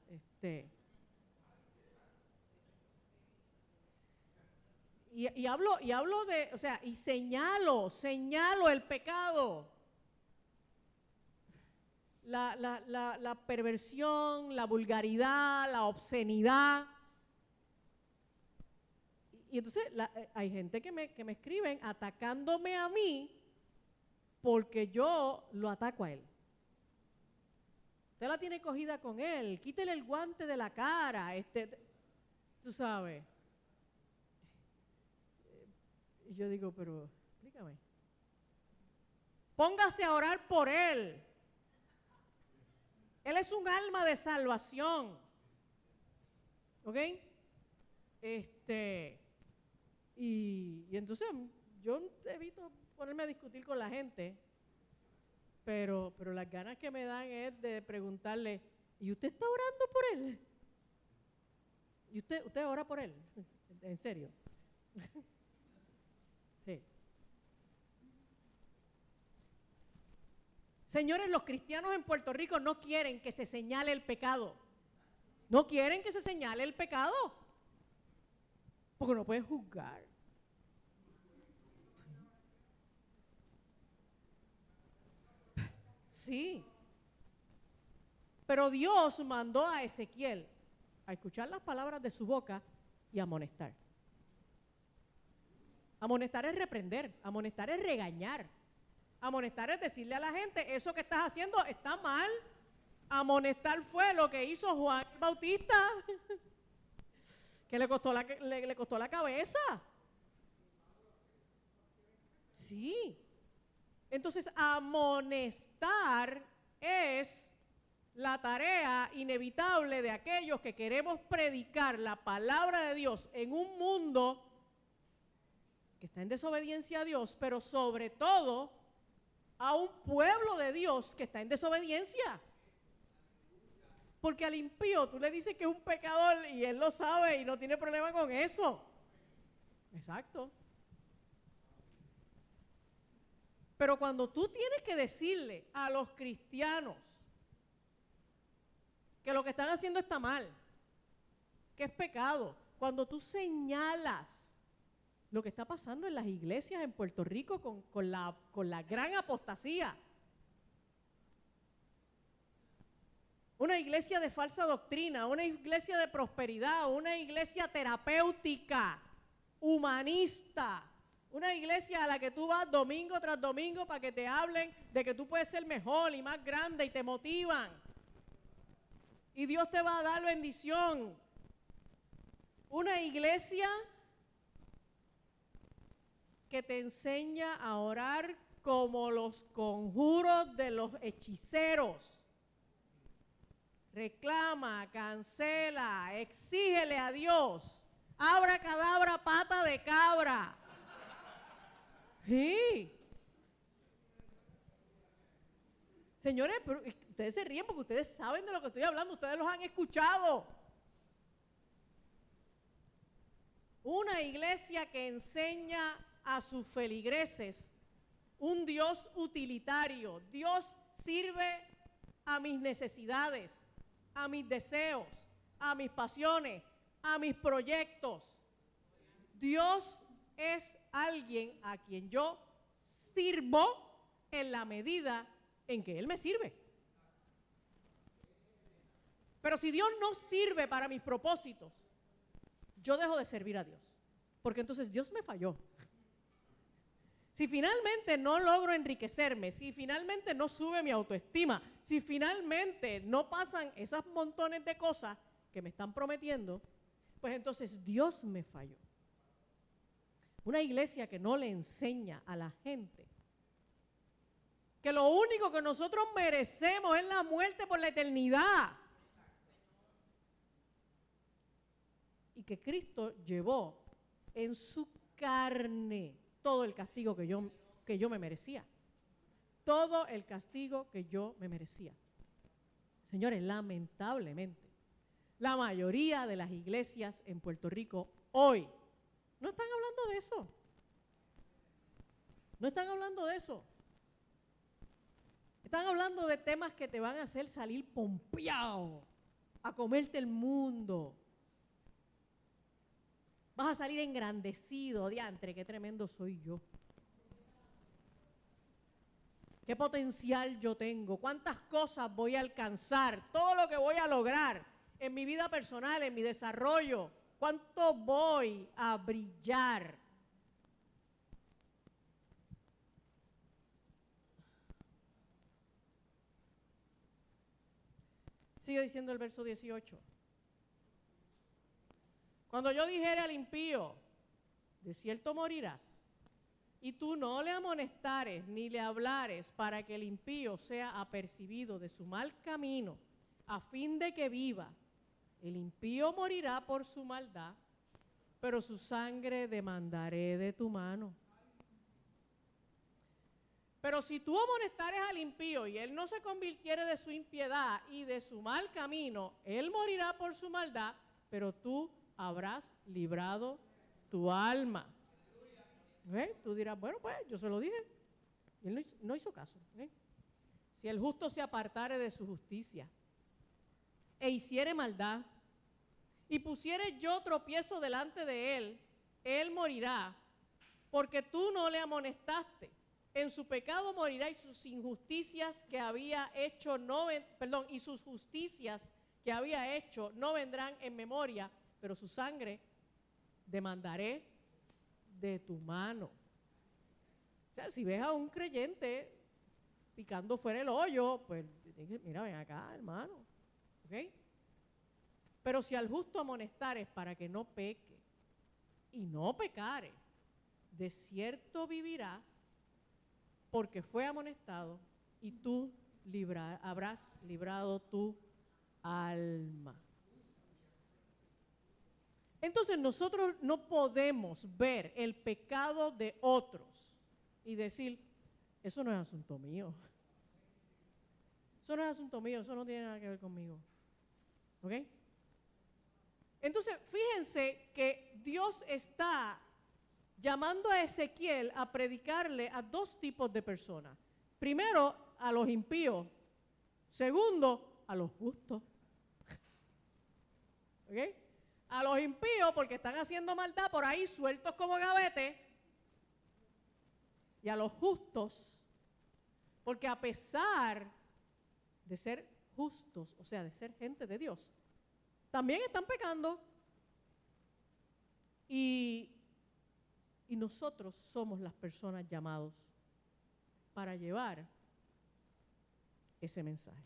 Speaker 1: Y hablo de, o sea, y señalo el pecado. La perversión, la vulgaridad, la obscenidad. Y entonces hay gente que me escriben atacándome a mí porque yo lo ataco a él. Usted la tiene cogida con él, quítele el guante de la cara, tú sabes. Y yo digo, pero explícame. Póngase a orar por él. Él es un alma de salvación. ¿Ok? Y entonces yo evito ponerme a discutir con la gente, pero las ganas que me dan es de preguntarle, ¿y usted está orando por él? ¿Y usted ora por él? ¿En serio? Sí. Señores, los cristianos en Puerto Rico no quieren que se señale el pecado. No quieren que se señale el pecado. Porque no pueden juzgar. Sí. Pero Dios mandó a Ezequiel a escuchar las palabras de su boca y amonestar. Amonestar es reprender, amonestar es regañar. Amonestar es decirle a la gente, eso que estás haciendo está mal. Amonestar fue lo que hizo Juan el Bautista, que le costó la cabeza. Sí. Entonces, amonestar es la tarea inevitable de aquellos que queremos predicar la palabra de Dios en un mundo que está en desobediencia a Dios, pero sobre todo a un pueblo de Dios que está en desobediencia. Porque al impío tú le dices que es un pecador y él lo sabe y no tiene problema con eso. Exacto. Pero cuando tú tienes que decirle a los cristianos que lo que están haciendo está mal, que es pecado, cuando tú señalas lo que está pasando en las iglesias en Puerto Rico con la gran apostasía, una iglesia de falsa doctrina, una iglesia de prosperidad, una iglesia terapéutica, humanista, una iglesia a la que tú vas domingo tras domingo para que te hablen de que tú puedes ser mejor y más grande y te motivan. Y Dios te va a dar bendición. Una iglesia que te enseña a orar como los conjuros de los hechiceros. Reclama, cancela, exígele a Dios. Abracadabra, pata de cabra. Sí. Señores, pero ustedes se ríen porque ustedes saben de lo que estoy hablando, ustedes los han escuchado. Una iglesia que enseña a sus feligreses un Dios utilitario. Dios sirve a mis necesidades, a mis deseos, a mis pasiones, a mis proyectos. Dios es alguien a quien yo sirvo en la medida en que Él me sirve. Pero si Dios no sirve para mis propósitos, yo dejo de servir a Dios, porque entonces Dios me falló. Si finalmente no logro enriquecerme, si finalmente no sube mi autoestima, si finalmente no pasan esos montones de cosas que me están prometiendo, pues entonces Dios me falló. Una iglesia que no le enseña a la gente que lo único que nosotros merecemos es la muerte por la eternidad. Y que Cristo llevó en su carne todo el castigo que yo me merecía. Todo el castigo que yo me merecía. Señores, lamentablemente, la mayoría de las iglesias en Puerto Rico hoy no están hablando de eso. No están hablando de eso. Están hablando de temas que te van a hacer salir pompeado, a comerte el mundo. Vas a salir engrandecido, diantre, qué tremendo soy yo. Qué potencial yo tengo, cuántas cosas voy a alcanzar, todo lo que voy a lograr en mi vida personal, en mi desarrollo, cuánto voy a brillar. Sigue diciendo el verso 18. Cuando yo dijere al impío, de cierto morirás, y tú no le amonestares ni le hablares para que el impío sea apercibido de su mal camino, a fin de que viva, el impío morirá por su maldad, pero su sangre demandaré de tu mano. Pero si tú amonestares al impío y él no se convirtiere de su impiedad y de su mal camino, él morirá por su maldad, pero tú habrás librado tu alma. Tú dirás, bueno, pues yo se lo dije. Y él no hizo caso. Si el justo se apartare de su justicia e hiciere maldad y pusiere yo tropiezo delante de él, él morirá, porque tú no le amonestaste. En su pecado morirá y sus injusticias que había hecho y sus justicias que había hecho no vendrán en memoria, pero su sangre demandaré de tu mano. O sea, si ves a un creyente picando fuera el hoyo, pues mira, ven acá, hermano. ¿Ok? Pero si al justo amonestares para que no peque y no pecare, de cierto vivirá, porque fue amonestado y tú habrás librado tu alma. Entonces nosotros no podemos ver el pecado de otros y decir, eso no es asunto mío. Eso no es asunto mío, eso no tiene nada que ver conmigo. ¿Ok? Entonces, fíjense que Dios está llamando a Ezequiel a predicarle a dos tipos de personas. Primero, a los impíos. Segundo, a los justos. ¿Ok? A los impíos porque están haciendo maldad por ahí sueltos como gavete. Y a los justos porque a pesar de ser justos, o sea, de ser gente de Dios, también están pecando. Y nosotros somos las personas llamados para llevar ese mensaje.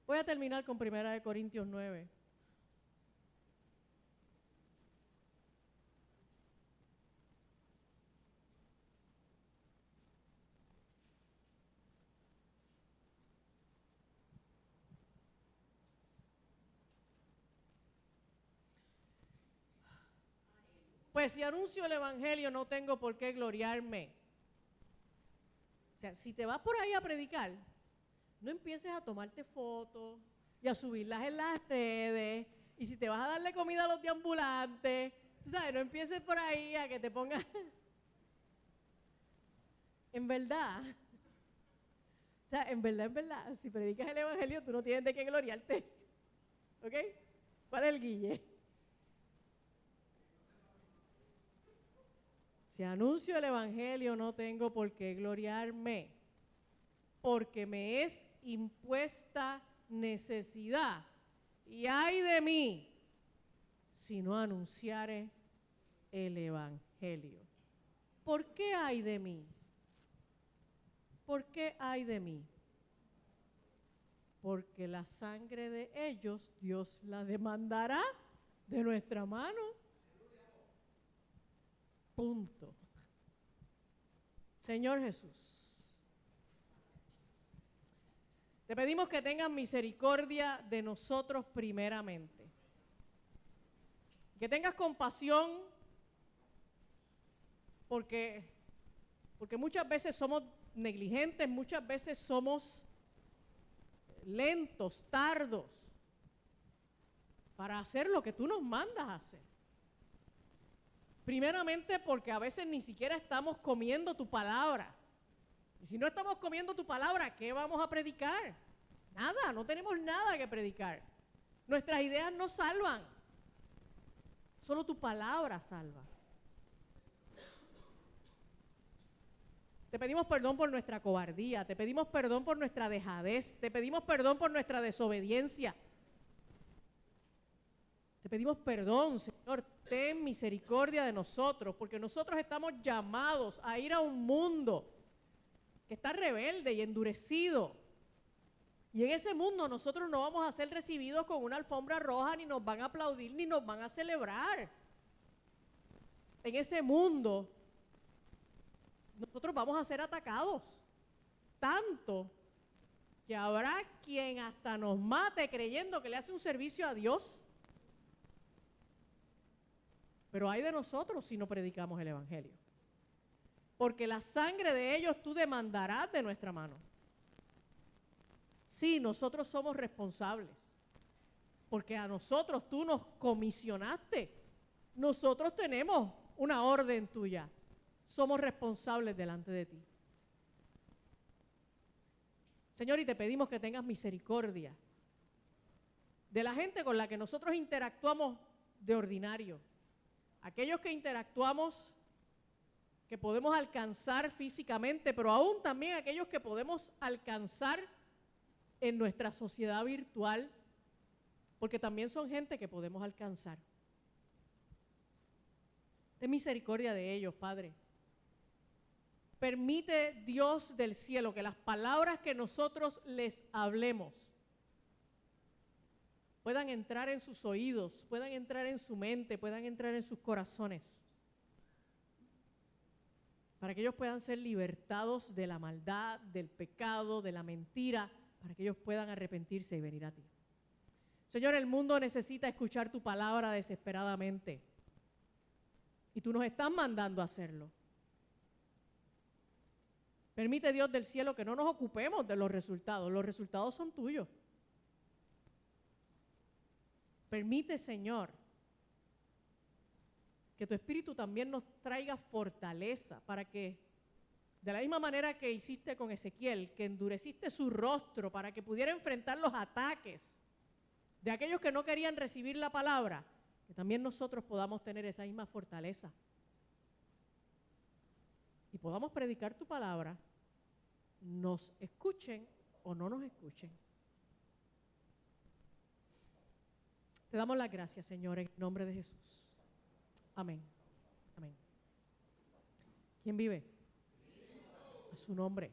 Speaker 1: Voy a terminar con 1 Corintios 9. Pues si anuncio el evangelio no tengo por qué gloriarme. O sea, si te vas por ahí a predicar, no empieces a tomarte fotos y a subirlas en las redes. Y si te vas a darle comida a los deambulantes, tú sabes, no empieces por ahí a que te pongas. En verdad, o sea, en verdad, si predicas el evangelio, tú no tienes de qué gloriarte. ¿Ok? ¿Cuál es el guille? Si anuncio el evangelio, no tengo por qué gloriarme. porque me es impuesta necesidad. Y ay de mí, si no anunciare el Evangelio. ¿Por qué ay de mí? ¿Por qué ay de mí? Porque la sangre de ellos Dios la demandará de nuestra mano. Punto. Señor Jesús, te pedimos que tengas misericordia de nosotros primeramente. Que tengas compasión porque muchas veces somos negligentes, muchas veces somos lentos, tardos para hacer lo que tú nos mandas a hacer. Primeramente porque a veces ni siquiera estamos comiendo tu palabra. Y si no estamos comiendo tu palabra, ¿qué vamos a predicar? Nada, no tenemos nada que predicar. Nuestras ideas no salvan. Solo tu palabra salva. Te pedimos perdón por nuestra cobardía, te pedimos perdón por nuestra dejadez, te pedimos perdón por nuestra desobediencia. Te pedimos perdón, Señor, ten misericordia de nosotros, porque nosotros estamos llamados a ir a un mundo que está rebelde y endurecido. Y en ese mundo nosotros no vamos a ser recibidos con una alfombra roja, ni nos van a aplaudir, ni nos van a celebrar. En ese mundo nosotros vamos a ser atacados, tanto que habrá quien hasta nos mate creyendo que le hace un servicio a Dios. Pero hay de nosotros si no predicamos el Evangelio. Porque la sangre de ellos tú demandarás de nuestra mano. Sí, nosotros somos responsables. Porque a nosotros tú nos comisionaste. Nosotros tenemos una orden tuya. Somos responsables delante de ti. Señor, y te pedimos que tengas misericordia de la gente con la que nosotros interactuamos de ordinario. Aquellos que interactuamos, que podemos alcanzar físicamente, pero aún también aquellos que podemos alcanzar en nuestra sociedad virtual, porque también son gente que podemos alcanzar. Ten misericordia de ellos, Padre. Permite, Dios del cielo, que las palabras que nosotros les hablemos puedan entrar en sus oídos, puedan entrar en su mente, puedan entrar en sus corazones, para que ellos puedan ser libertados de la maldad, del pecado, de la mentira, para que ellos puedan arrepentirse y venir a ti. Señor, el mundo necesita escuchar tu palabra desesperadamente, y tú nos estás mandando a hacerlo. Permite, Dios del cielo, que no nos ocupemos de los resultados son tuyos. Permite, Señor, que tu Espíritu también nos traiga fortaleza para que, de la misma manera que hiciste con Ezequiel, que endureciste su rostro para que pudiera enfrentar los ataques de aquellos que no querían recibir la palabra, que también nosotros podamos tener esa misma fortaleza y podamos predicar tu palabra, nos escuchen o no nos escuchen. Te damos las gracias, Señor, en nombre de Jesús. Amén. Amén. ¿Quién vive? A su nombre.